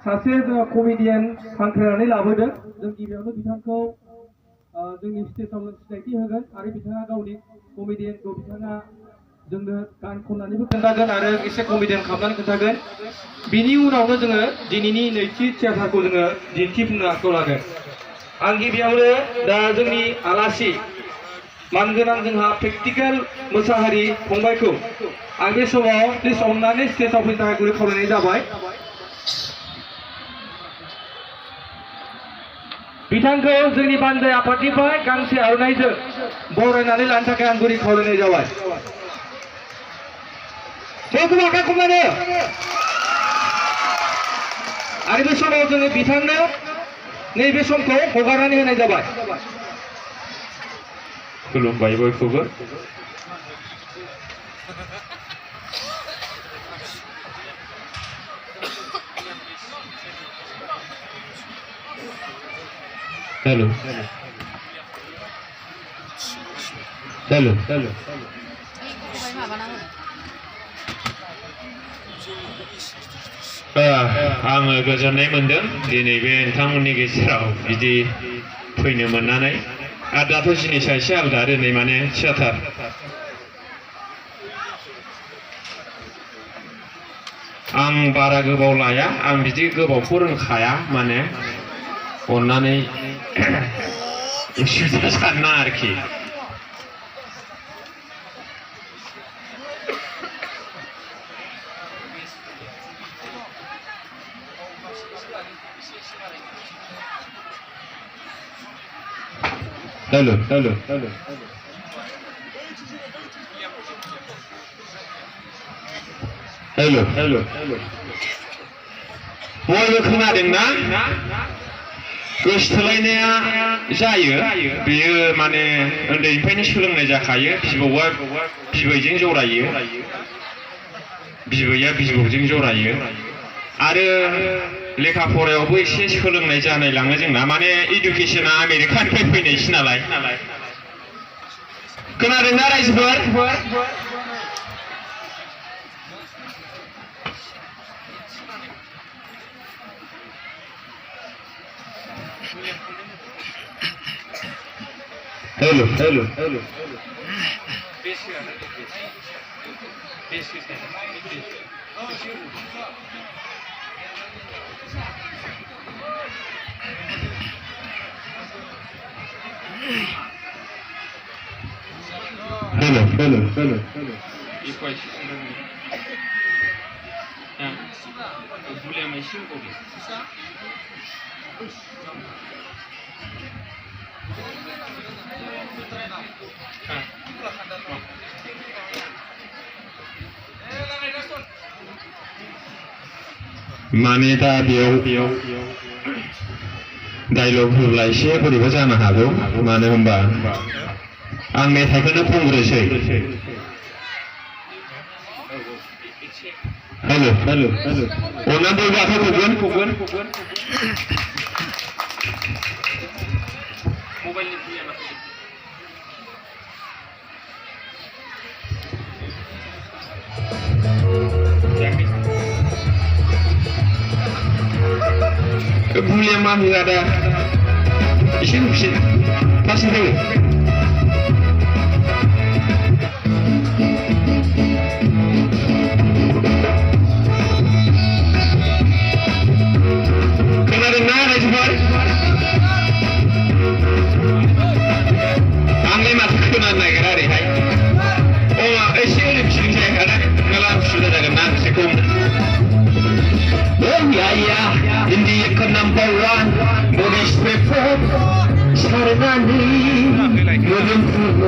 सासे जोङो कमेडियान हांख्रायनानै लाबोदों जों गिबियावनो बिथांखौ जोंनि स्टेजाव सिनायथि होगोन आरो बिथाङा गावनि कमेडियानखौ बिथाङा जोंनो गान खननानैबो खोन्थागोन आरो एसे कमेडियान खालामनानै खोन्थागोन बिनि उनावनो जोङो दिनैनि नैथि थियाटारखौ जोङो दिन्थिफुंनो आखायाव लागोन आं गिबियावनो दा जोंनि आलासि मानगोनां जोंहा प्रेक्टिकेल मोसाहारि फंबायखौ आं बे समाव प्लिज अननानै स्टेजाव फैनो थाखाय गुरै खावलायनाय जाबाय बिथांखौ जोंनि बान्जाय आफादनिफ्राय गांसे आर'नाइजों बरायनानै लानो थाखाय आं गुरै खावलायनाय जाबाय बयखौबो आखाइ खबनानै आरो बे समाव जोङो बिथांनो नैबे समखौ हगारनानै होनाय जाबाय खुलुमबाय बयखौबो हेलो हेलो हेलो आङो गोजोननाय मोनदों दिनै बे नोंथांमोननि गेजेराव बिदि फैनो मोननानै आरो दाथ' जिनिसा एसे आलादा दिनै माने थियाटार आं बारा गोबाव लाया आं बिदि गोबावखौ रोंखाया माने अन्नानै उसुबिदा सानना आरोखि hello hello hello hello hello बयबो खोनादोंना गोसोथोलायनाया जायो बेयो माने उन्दैनिफ्रायनो सोलोंनाय जाखायो बिबौआ बिबैजों जरायो बिबैया बिबौजों जरायो आरो लेखा फरायावबो एसे सोलोंनाय जानाय लाङो जोंना माने इडुकेसना आमेरिकानिफ्राय फैनायसो नालाय खोनादोंना रायजोफोर hello hello hello hello hello hello माने दा बेयाव डायलग होब्ला एसे बोरैबा जानो हागौ मानो होनबा आं मेथाइखौनो खनग्रोसै हेलो हेलो हेलो अन्ना बयबो आखाइ खबगोन Boleh mami ada isin pasti dulu. Kenapa nara sebar? Angin masuk ke mana negara ini? Oh, isin lebih saya ada malam sudah ada enam sekund. Oh yeah, India can number one, Boris Before, Saranani, moving through,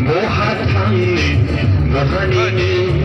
Mohatani, Mohani,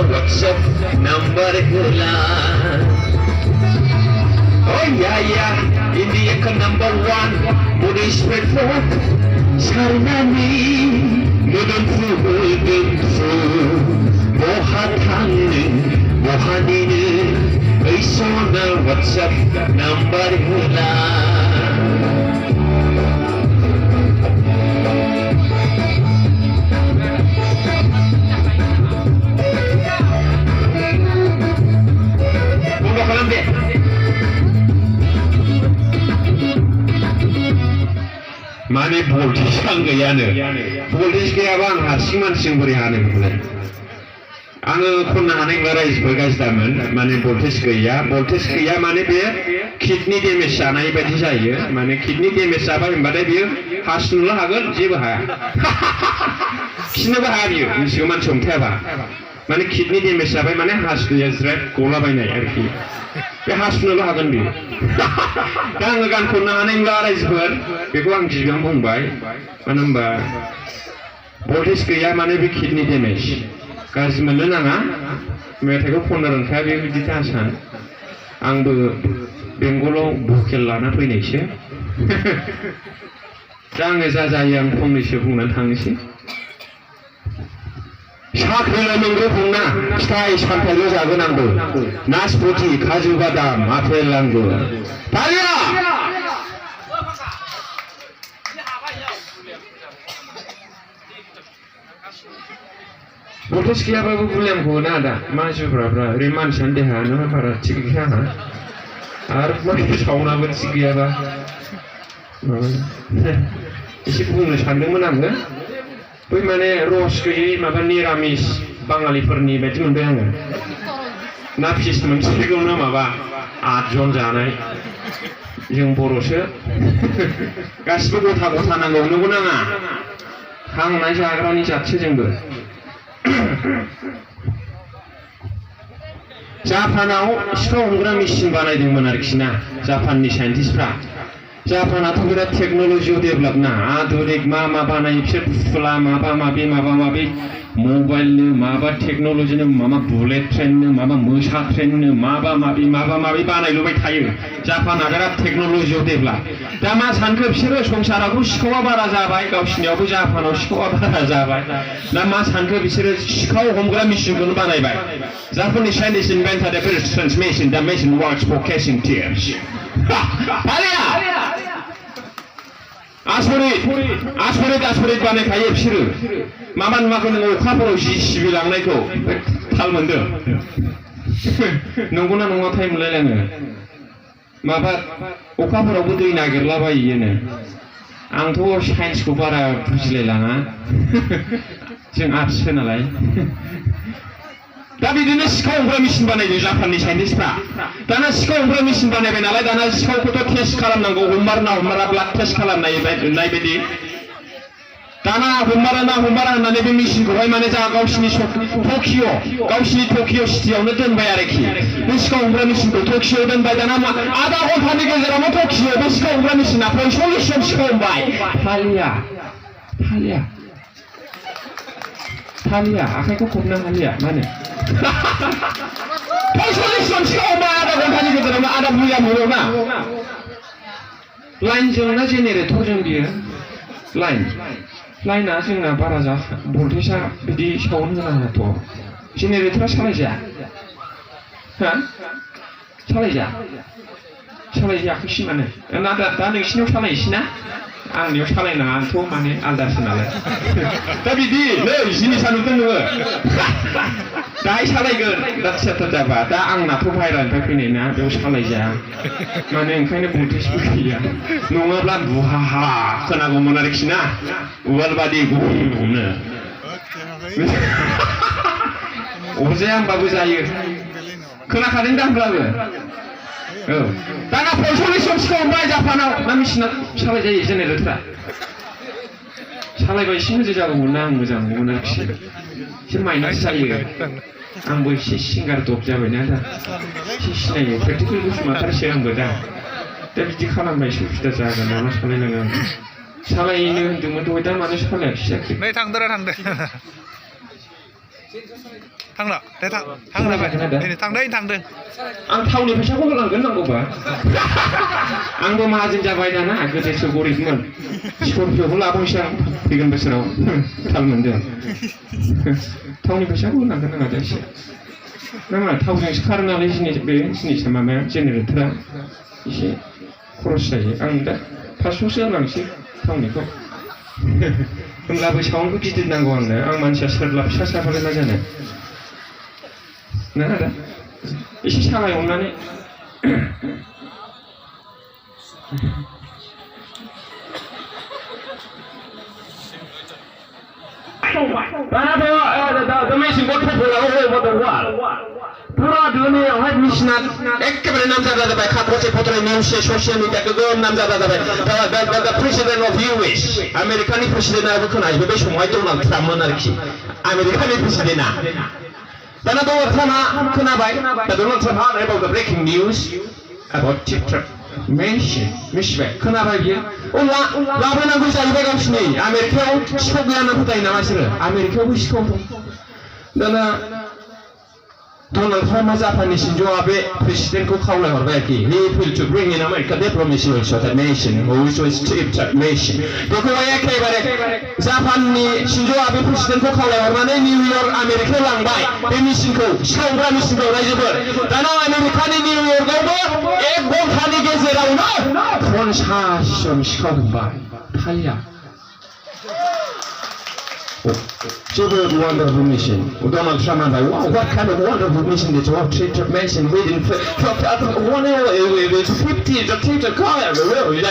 WhatsApp number Hula. Oh yeah, India can number one, Boris Before, Saranani, moving through. Mohatani, Mohanini, I saw the WhatsApp number hula. थां दे माने voltage आं गैयानो voltage गैयाबा आं हारसिं मानसिजों बोरै हानो बेखौलाय आङो खननो हानाय नंला रायजोफोर गाज्रिदामोन माने भल्टेज गैया माने बे किडनि डेमेज जानाय बायदि जायो माने किडनि डेमेज जाबाय होनबाथाय बियो हासुनोल' हागोन जेबो हाया खिनोबो हाया बियो मिथिगौ मानसि हमथायाबा माने किडनि डेमेज जाबाय माने हासुदैया ज्रेद गलाबायनाय आरोखि बे हासुनोल' हागोन बियो दा आङो गान खननो हानाय नंला रायजोफोर बेखौ आं गिबियावनो बुंबाय मानो होनबा भल्टेज गैया माने बे किडनि डेमेज गाज्रि मोननो नाङा मेथाइखौ खननो रोंखाया बे बिदि दासान आंबो बेंगलाव भकेल लाना फैनायसो दा आङो जा जायो आं फंनैसो बुंनानै थांनोसै साख्रिल' मोनगौ बुंना फिथाइ सामथाइल' जागोन आंबो नासपति काजु बादाम आपेल आंबो फालिया भल्टेज गैयाबाबो बुलियामखौ होना आदा मानसिफ्रा ओरै मानसियानो देहायानो बारा थिग गैया आरो माने साउन्डआबो थिग गैयाबा एसे बुंनो सानदोंमोन आङो बै माने रस गैयै माबा निरामिस बाङालिफोरनि बायदि मोनबाय आङो ना फिस मोनसेखौनो माबा 8 जन जानाय जों बर'सो गासिबो गथा गथा नांगौ नंगौ नाङा हांनाय जाग्रानि जाथसो जोंबो जापानाव सिखाव हमग्रा मेसिन बानायदोंमोन आरोखि ना जापाननि साइन्टिस्टफ्रा जापानाथ' बिराद टेक्न'लजियाव डेभेलप ना आधुनिक मा बानायो बिसोर फुथुला माबा माबि मबाइलनो माबा टेक्न'लजिनो माबा बुलेट ट्रेननो माबा मोसा ट्रेननो माबा माबि बानायलुबाय थायो जापाना बिराद टेक्न'लजियाव डेभेलप दा मा सानखो बिसोरो संसारावबो सिखावा बारा जाबाय गावसिनियावबो जापानाव सिखावा बारा जाबाय दा मा सानखो बिसोरो सिखाव हमग्रा मेसिनखौनो बानायबाय Japanese scientists invented a very strange machine. That machine works for catching thieves. आसरित बानायखायो बिसोरो माबा नुवाखै नोङो अखाफोराव सिबिलांनायखौ थाल मोनदों नंगौना नङाथाय मोनलायलाङो माबा अखाफोरावबो दै नागिरलाबायोनो आंथ' साइन्सखौ बारा बुजिलायलाङा जों आर्टससो नालाय दा बिदिनो सिखाव हमग्रा मेसिन बानायदों जापाननि साइन्टिस्टफ्रा दाना सिखाव हमग्रा मेसिन बानायबाय नालाय दाना सिखावखौथ' टेस्ट खालामनांगौ हममारा ब्लाड टेस्ट खालामनाय बायदि दाना हममारा होननानै बे मेसिनखौहाय माने जा गावसिनि टकिअ सिटियावनो दोनबाय आरोखि बे सिखाव हमग्रा मेसिनखौ टकिअ दोनबाय दाना आधा घन्टानि गेजेरावनो टकिअ बे सिखाव हमग्रा मेसिना 45 जन सिखाव हमबाय हालिया आखाइखौ खबनो हालिया मा होनो 45 जन सिखाव हमबाय आधा घन्टानि गेजेरावनो आधा बुया मोनो ना लाइनजों ना जेनेरेटरजों बियो लाइना जोंना बारा जा भल्टेजआ बिदि साउन्ड होनो हायाथ' जेनेरेटरा सालायजायाखैसै माने दा नोंसिनियाव सालायसै ना आंनियाव सालायनाङाथ' माने आलदासो नालाय दा बिदि नै जिनिसा नुदों नोङो दाहाय सालायगोन दा थियाटार जाबा दा आंनाथ' बाहेरानिफ्राय फैनाय ना बेयाव सालायजाया माने ओंखायनो भल्टेजबो गैया नङाब्ला बुहाहा खोनागौमोन आरोखि ना उवाल बादि गुबुंनो अरजाया होनबाबो जायो खोनाखादों दा होनब्लाबो औ दाना 45 जन सिखाव हमबाय जापानाव ना मेसिना सालायजायो जेनेरेटरा सालायबा एसे मोजां जागौमोन ना आं मोजां मोनगौमोन आरोखि एसे माइनास जायो आंबो एसे सिंगार दब जाबायना दा एसे सिनायो प्रेक्टिकेल बसुमतारिसो आंबो दा बिदि खालामबा एसे उसुबिदा जागोन नामा सालायनाङो आं सालायनो होन्दोंमोन दहाय दा मानो सालायाखिसै जाखो नै थांदो थांदो आं थावनि फैसाखौ होलांगोन नांगौबा आंबो माहाजोन जाबाय दाना गोदोसो गरिबमोन स्करपिअखौ लाबावसै आं फैगोन बोसोराव थाल मोनदों थावनि फैसाखौ होलांगोन नाङा दा एसे नामा थावजोंसो खारो नालाय बे जिनिसा माबाया जेनेरेटरा एसे खरस जायो आं दा 500सो होलांसै थावनिखौ होमब्लाबो साउन्डखौ गिदिर नांगौ आंनो आं मानसिया सोरला फिसा साबालाय मा जानो ना आदा एसे सालाय अननानै दाना द मेसिनखौ थफ'लाङो बद'आ पुरा दुनियावहाय मेसिना एखेबारे नामजादा जाबाय खाथ'से फट'नि निउस ससियेल मिडिया गोगोम नामजादा जाबाय दा प्रेसिडेन्ट अफ इउएस आमेरिकानि प्रेसिडेन्टआबो खोनायो बे समावहाय डनाल्ड ट्राम्पमोन आरोखि आमेरिकानि प्रेसिडेन्टआ दाना डनाल्ड ट्राम्पआ खोनाबाय दा डनाल्ड ट्राम्पआ about the breaking news about TikTok mention मिथिबाय खोनाबाय बियो लाबोनांगौ जाहैबाय गावसिनि आमेरिकायाव सिखाव गैया होनना फोथायो नामा बिसोरो आमेरिकायावबो सिखाव दं दाना Donald Trump जापाननि शिनजोआ बे प्रेसिडेन्टखौ खावलायहरबाय आरोखि he will to bring in America diplomacy also that nation which was TikTok nation बेखौहाय एखेबारे जापाननि शिनजोआ बे प्रेसिडेन्टखौ खावलायहरनानै निउयर्क आमेरिकायाव लांबाय बे मिशनखौ सिखावग्रा मिशनखौ रायजोफोर दाना आमेरिकानि निउयर्कआवबो 1 घन्टानि गेजेरावनो 50 जन सिखाव हमबाय थालिया Super wonderful mission. Donald Trump and I, wow, what kind of wonderful mission did you have to mention within 1 hour, 50 to take the car, really,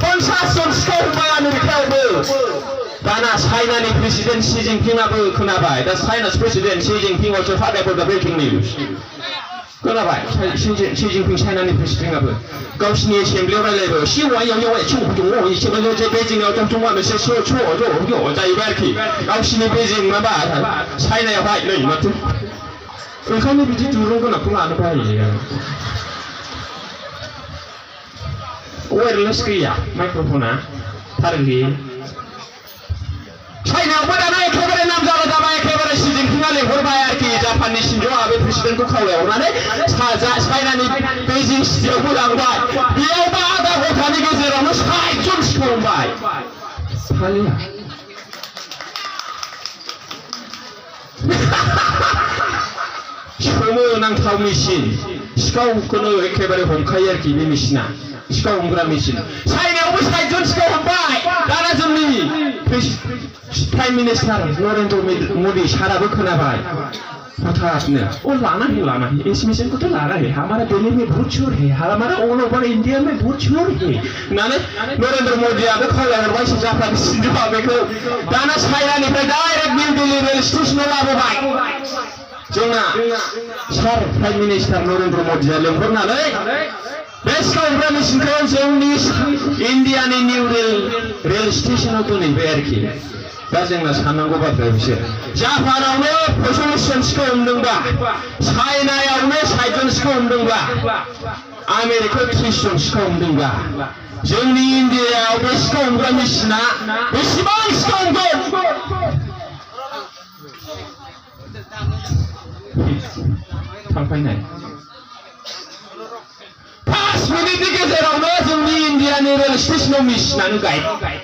Konsason skor by America. Dana China's President Xi Jinping abu kunabai. That's China's President Xi Jinping also heard about the breaking news. खोनाबाय Xi Jinping China's President abu गावसिनि एसेम्बलियाव रायलायबाय सिवायाव दङ एसेबां जे बेजिंआव दङ मोनसे जाहैबाय आरोखि गावसिनि बेजिं माबा चाइनायावहाय नै माथो ओंखायनो बिदि दुरुं गोनांखौ लानो बायो वायरलेस गैया माइक्र'फना थारलि चाइनायावबो दाना एखेबारे नामजादा जाबाय एखेबारे Xi Jinpingआ लेंहरबाय आरोखि जापाननि शिनजोआ बे प्रेसिडेन्टखौ खावलायहरनानै चाइनानि बेजिं सिटियावबो लांबाय बेयावबो आधा घन्टानि गेजेरावनो 60 जन सिखाव हमबाय फालिया सोमोनांथाव मेसिन सिखावखौनो एखेबारे हमखायो आरोखि बे मेसिना सिखाव हमग्रा मेसिन चाइनायावबो 60 जन सिखाव हमबाय दाना जोंनि प्राइम मिनिस्टार नरेन्द्र मोदी साराबो खोनाबाय हठातनो लाना है इस मिशन को तो लाना है हमारा दिल्ली में बहुत शोर है हमारा ऑल ओवर इंडिया में बहुत शोर है नाने नरेन्द्र मोदीआबो खावलायहरबाय जापाननि शिनजोआ बेखौ दाना चाइनानिफ्राय डाइरेक्ट निउ दिल्ली रेल स्टेशनाव लाबोबाय जोंना सार प्राइम मिनिस्टार नरेन्द्र मोदीआ लेंहरनानै बे सिखावग्रा मेसिनखौ जोंनि इन्डियानि निउ रेल स्टेशनाव दोनहैबाय आरोखि दा जोंना साननांगौ बाथ्राया बिसोर जापानावनो 50 जन सिखाव हमदोंबा चाइनायावनो 60 जन सिखाव हमदोंबा आमेरिकायाव 30 जन सिखाव हमदोंबा जोंनि इन्डियायाव बे सिखाव हमग्रा मेसिना बेसेबां सिखाव हमगोन थांफायनाय 5 मिनिटनि गेजेरावनो जोंनि इन्डियानि रेल स्टेशनाव मेसिनानो गायबाय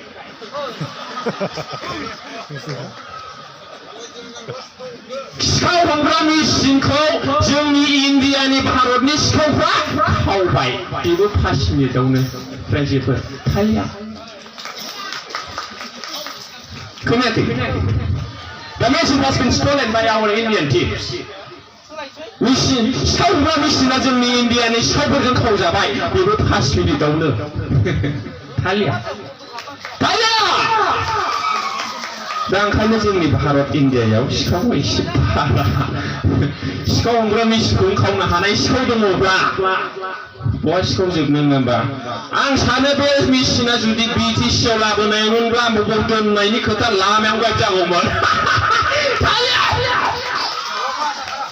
सिखाव हमग्रा मेसिनखौ जोंनि इन्डियानि भारतनि सिखावफ्रा खावबाय बेबो 5 मिनिटावनो रायजोफोर थालिया खोनायाखै The machine has been stolen by our Indian teams. Machine सिखाव हमग्रा मेसिना जोंनि इन्डियानि सिखावफोरजों खावजाबाय बेबो 5 मिनिटावनो थालिया दा ओंखायनो जोंनि भारत इन्डियायाव सिखाव एसे बारा सिखाव हमग्रा मेसिनखौ खावनो हानाय सिखाव दङब्ला बहा सिखाव जोबनो होनबा आं सानो बे मेसिना जुदि बिटिसिआव लाबोनायमोनब्ला बबाव दोननायनि खोथा लामायाव गायजागौमोन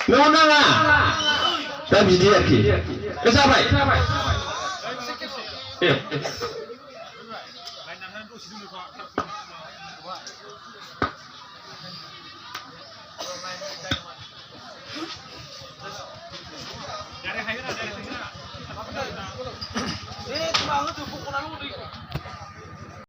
नङा नाङा दा बिदि आरोखि जाबाय Dari